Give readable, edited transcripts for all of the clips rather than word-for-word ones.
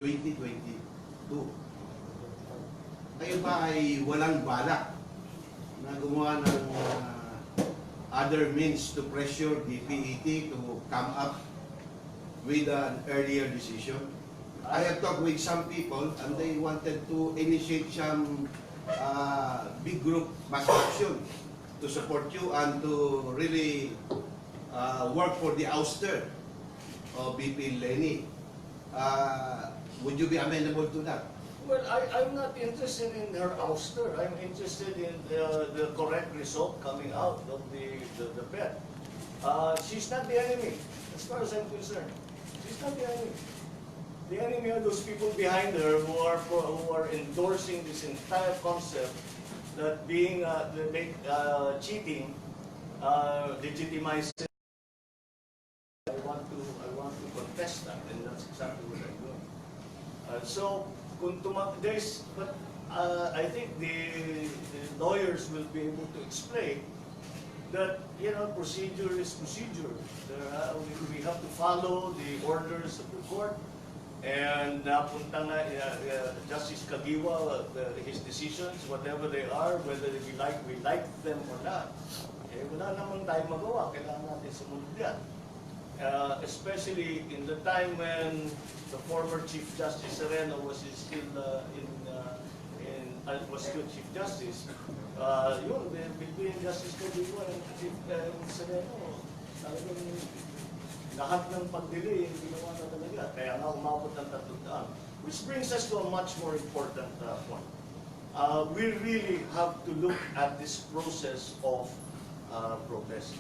2022. Kayo ba ay walang balak na gumawa ng other means to pressure the PET to come up with an earlier decision? I have talked with some people and they wanted to initiate some big group mass action to support you and to really work for the ouster of BP Lenny. Would you be amenable to that? Well, I'm not interested in her ouster. I'm interested in the correct result coming out of the bet. She's not the enemy, as far as I'm concerned. She's not the enemy. The enemy are those people behind her who are endorsing this entire concept that being cheating legitimizes. I want to contest that, and that's exactly what I'm doing. So, I think the lawyers will be able to explain that, you know, procedure is procedure. We have to follow the orders of the court. And napunta na Justice Kagiwa, his decisions, whatever they are, whether we like them or not, wala namang tayo magawa. Kailangan natin sumunod yan. Especially in the time when the former Chief Justice Sereno was still Chief Justice. Between Justice Kagiwa and Chief Sereno, talagang lahat ng pag-delay ginawa na talaga. Kaya nga umabot ng 3 taon. Which brings us to a much more important point. We really have to look at this process of protest.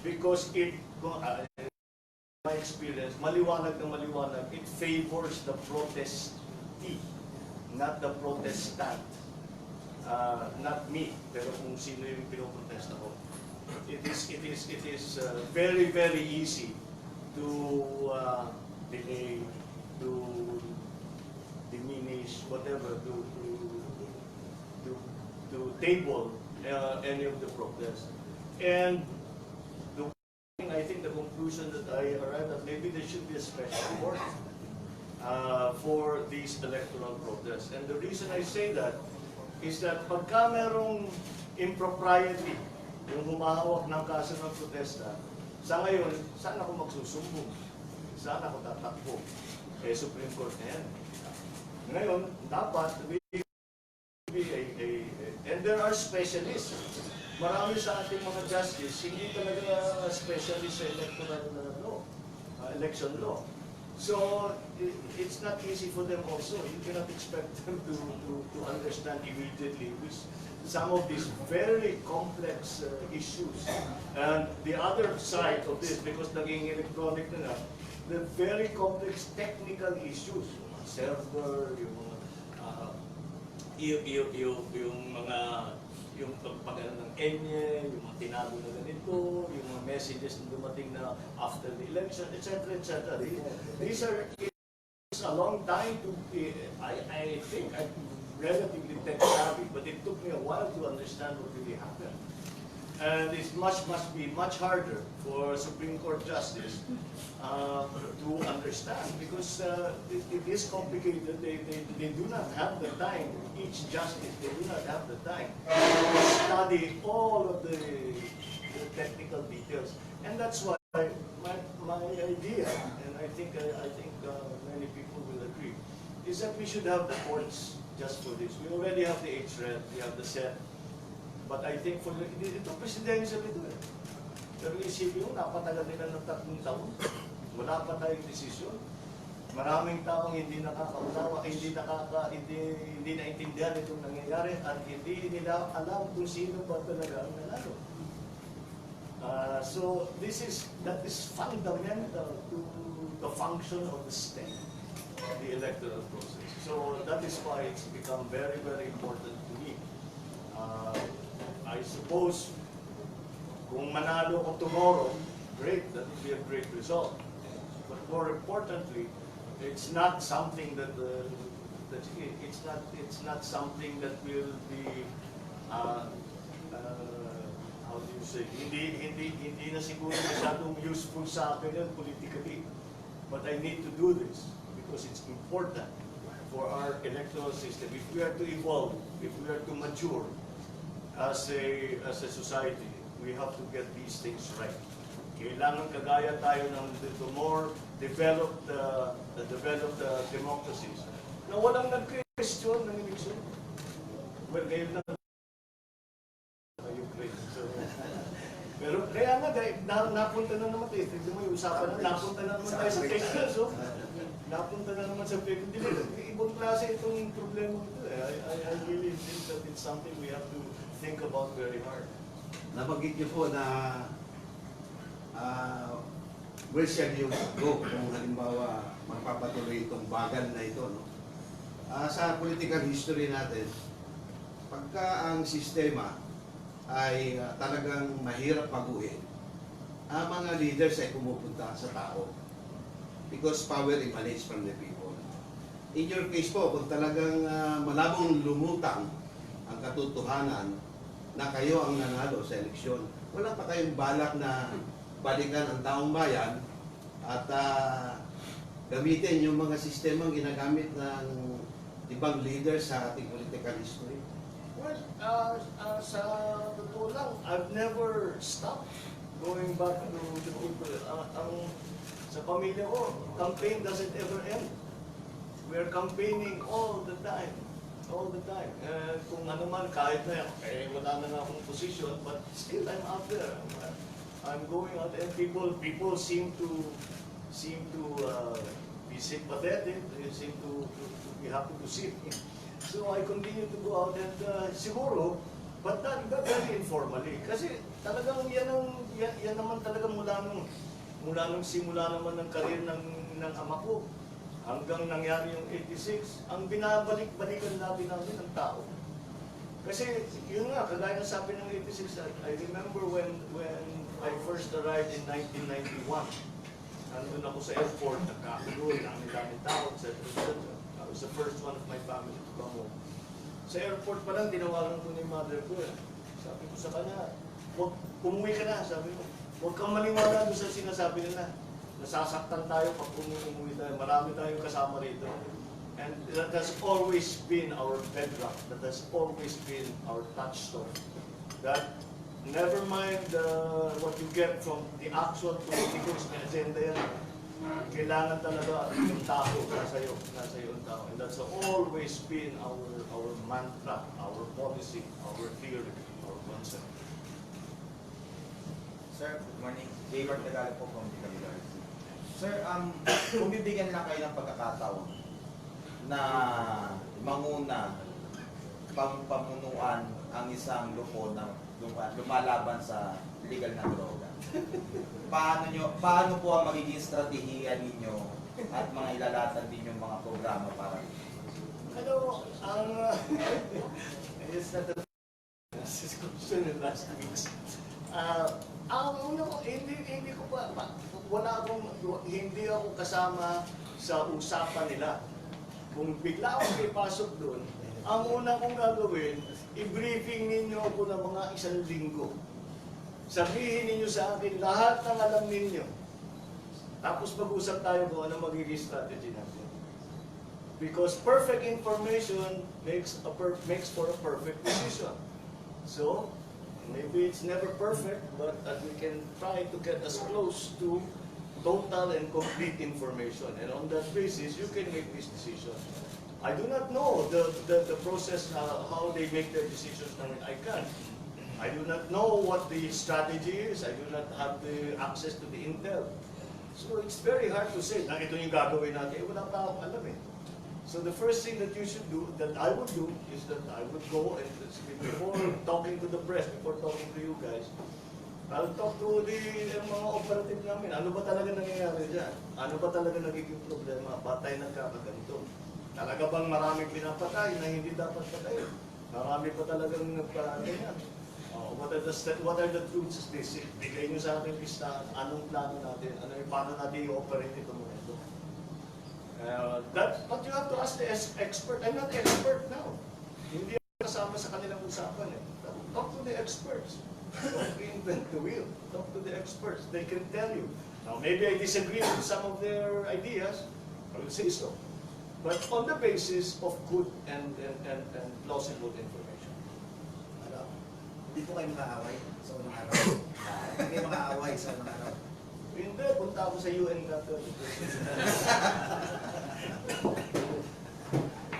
Because my experience, maliwanag na maliwanag, it favors the protestee, not the protestant. Not me, pero kung sino yung pinoprotest ako. It is very, very easy to delay, to diminish, whatever, to table any of the protests. And I think the conclusion that I arrived at, maybe there should be a special court for these electoral protests. And the reason I say that is that pagka merong impropriety, yung humahawak ng kaso ng protesta, sa ngayon, saan ako magsusumbong? Saan ako tatakbo? Supreme Court na yan. Ngayon, dapat and there are specialists. Marami sa ating mga justice, hindi talaga specialist sa electoral law, election law. So, it's not easy for them also. You cannot expect them to understand immediately some of these very complex issues. And the other side of this, because naging electronic na nga, the very complex technical issues, yung server, yung pagpagano ng ENYE, yung mga tinago na ganito, yung mga messages na dumating na after the election, etc., etc. These are a long time to, I think I'm relatively tech-savvy, but it took me a while to understand what really happened. And it must be much harder for Supreme Court Justice to understand, because it is complicated. They do not have the time, each justice, they do not have the time to study all of the technical details. And that's why my idea, and I think many people will agree, is that we should have the courts just for this. We already have the HRED, we have the SET, but I think for ito presidential ito eh. Pero isipin mo, napatagal nila ng 3 taon. Wala pa tayong desisyon. Maraming taong hindi nakakaunawa, hindi naintindihan itong nangyayari, at hindi nila alam kung sino ba talaga ang nanalo. So that is fundamental to the function of the state, the electoral process. So that is why it's become very, very important to me. I suppose, kung manalo ko tomorrow, great, that would be a great result. But more importantly, it's not something that it's not something that will be how do you say? Hindi na siguro masyadong useful sa akin yan politically. But I need to do this because it's important for our electoral system. If we are to evolve, if we are to mature as a society, we have to get these things right. Kailangan kagaya tayo ng the more developed democracies na walang nag-question ng eleksyon. Well, ngayon na Ukraine. So, pero kaya nga, napunta na naman tayo. Tignan mo yung usapan na, napunta na naman tayo sa Texas. So, napunta na naman sa fake news. Ibang klase itong problema ito. I really think that it's something we have to think about very hard. Nabanggit niyo po na where shall you go kung halimbawa magpapatuloy itong bagal na ito, no? Sa political history natin, pagka ang sistema ay talagang mahirap baguhin, ang mga leaders ay pumupunta sa tao because power emanates from the people. In your case po, kung talagang malabong lumutang ang katotohanan na kayo ang nanalo sa eleksyon, wala pa kayong balak na balikan ang taong bayan at gamitin yung mga sistemang ginagamit ng ibang leaders sa ating political history. Well, sa totoo lang, I've never stopped going back to the people. Sa pamilya ko, campaign doesn't ever end. We're campaigning all the time. All the time. Kung ano man, kahit na wala na nga akong position, but still I'm out there. I'm going out and people seem to be sympathetic. They seem to be happy to see me. So I continue to go out and siguro, but not very informally. Kasi talagang yan naman talaga mula nung simula naman ng karir ng ama ko hanggang nangyari yung 86, ang binabalik-balikan namin ng tao. Kasi yun nga, kagaya ng sabi ng 86, I remember when I first arrived in 1991. Nandun ako sa airport, nagkakagulo, dami tao, etc. I was the first one of my family to come home. Sa airport pa lang, tinawagan ko ni mother ko. Sabi ko sa kanya, umuwi ka na, sabi ko. Huwag kang maniwala doon sa sinasabi nila. Nasasaktan tayo pag umuwi tayo. Marami tayong kasama rito. And that has always been our bedrock. That has always been our touchstone. That never mind what you get from the actual politicals na agenda yan. Kailangan talaga yung tao, nasa iyo ang tao. And that's always been our mantra, our policy, our theory, our concept. Sir, good morning. Gaybert Tagalog po from DWR. Sir, kung bibigyan lang kayo ng pagkakataon na manguna pamunuan ang isang lupo na lumalaban sa legal na droga, paano po ang magiging strategiya ninyo at mga ilalatag ninyong mga programa para Ano, it's not a question in last weeks. Hindi ko pa, hindi ako kasama sa usapan nila. Kung bigla akong ipasok doon, ang una kong gagawin, i-briefing ninyo ako ng mga 1 linggo. Sabihin ninyo sa akin lahat ng alam ninyo. Tapos mag-usap tayo kung ano magiging strategy natin. Because perfect information makes for a perfect decision. So, maybe it's never perfect, but we can try to get as close to total and complete information. And on that basis, you can make this decision. I do not know the process, how they make their decisions. I can't. I do not know what the strategy is. I do not have the access to the intel. So it's very hard to say, na ito yung gagawin natin. Wala pa akong alam eh. So the first thing that you should do, that I would do, is that I would go and before talking to the press, before talking to you guys, I'll talk to the mga operative namin. Ano ba talaga nangyayari dyan? Ano ba talaga nagiging problema? Patay nagkakaganito. Talaga bang maraming pinapatay na hindi dapat patay? Marami pa talagang nagpaganyan. What are the truths? Bigay nyo sa akin listahan. Anong plano natin? Paano natin i-operate ito mo ito? But you have to ask the expert. I'm not expert now. Hindi ako kasama sa kanilang usapan eh. Talk to the experts. Don't reinvent the wheel. Talk to the experts. They can tell you. Now, maybe I disagree with some of their ideas. I will say so. but on the basis of good and plausible information. Ano, hindi po kayo makaaway sa unang araw. Hindi kayo makaaway sa unang araw. Hindi, punta ako sa UN natin.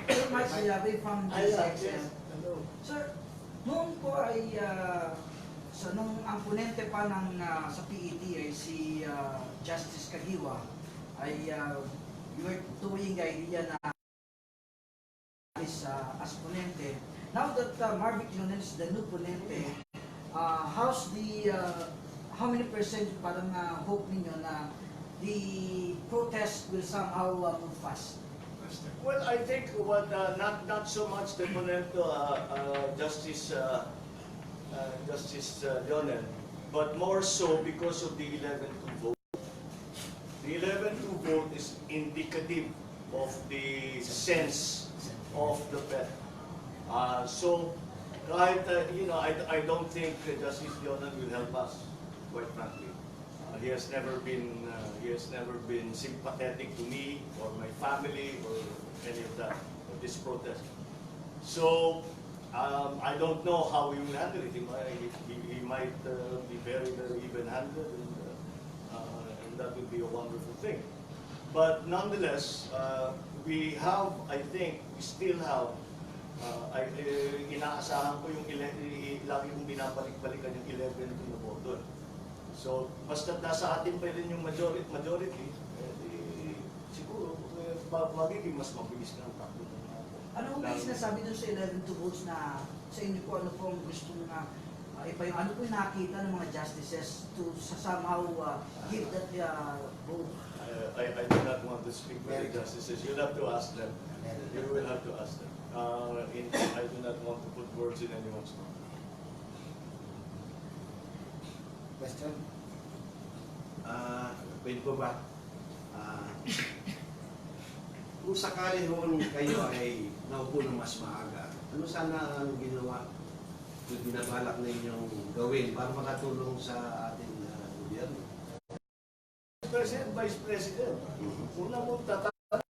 Sir Mike Siabe from Yes. DCXM. Hello. Sir, noon po ay nung ang ponente pa ng sa PET ay si Justice Kagiwa ay you were doing the idea na as ponente. Now that Marvick Leonel is the new ponente, how's the how many percent parang hope ninyo na the protest will somehow move fast? Well, I think not so much the Ponento, Justice Lionel, but more so because of the 11-2 vote. The 11-2 vote is indicative of the sense of the Fed. So, kahit, I don't think Justice Lionel will help us, quite frankly. He has never been sympathetic to me or my family or any of that, of this protest. So, I don't know how he will handle it. He might be very, very even-handed, and that would be a wonderful thing. But nonetheless, we still have, inaasahan ko yung lagi kong binabalik-balikan yung 11 na boto. So, basta nasa atin pa rin yung majority, siguro, magiging mas mabilis na ang takbo ng natin. Ano po yung sinasabi dun sa 11 to votes na sa inyo po, ano po ang gusto na ano po yung nakita ng mga justices to somehow give that vote? I do not want to speak for the justices. You'll have to ask them. You will have to ask them. I do not want to put words in anyone's mouth. Question? Pwede po ba? Kung sakali noon kayo ay naupo ng mas maaga, ano sana ang ginawa yung binabalak ninyong gawin para makatulong sa ating gobyerno? President, Vice President, una mo tatanong,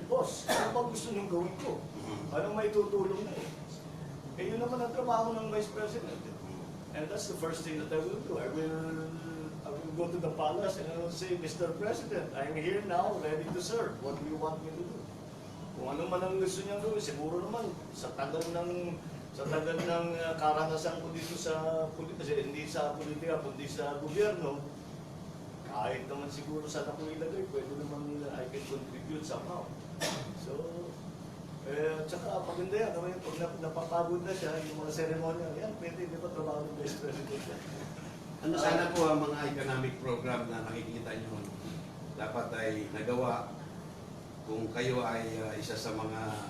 boss, ano ba gusto niyong gawin ko? Anong may tutulong na eh? Eh yun naman ang trabaho ng Vice President. And that's the first thing that I will do. I will go to the palace and I will say, Mr. President, I'm here now, ready to serve. What do you want me to do? Kung ano man ang gusto niyang gawin, siguro naman sa tagal ng karanasan ko dito sa hindi sa politika, kundi sa gobyerno, kahit naman siguro saan ako ilagay, pwede naman nila I can contribute somehow. So, tsaka maganda yan, pag napapagod na siya, yung mga seremonya, yan, pwede, di ba trabaho ng Vice President? Ano sana po ang mga economic program na nakikita nyo dapat ay nagawa kung kayo ay isa sa mga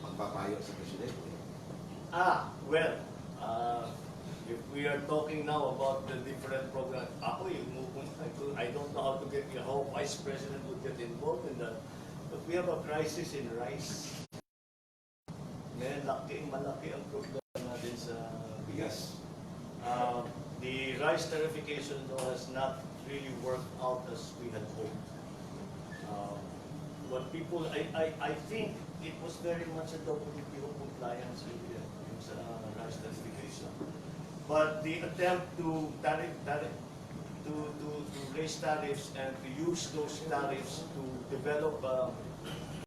magpapayo sa Presidente? Well, if we are talking now about the different programs, I don't know how Vice President would get involved in that, but we have a crisis in rice. Malaki ang problema natin sa bigas. The rice tariffication though has not really worked out as we had hoped. I think it was very much a WTO compliance area sa rice tariffication. But the attempt to raise tariffs and to use those tariffs to develop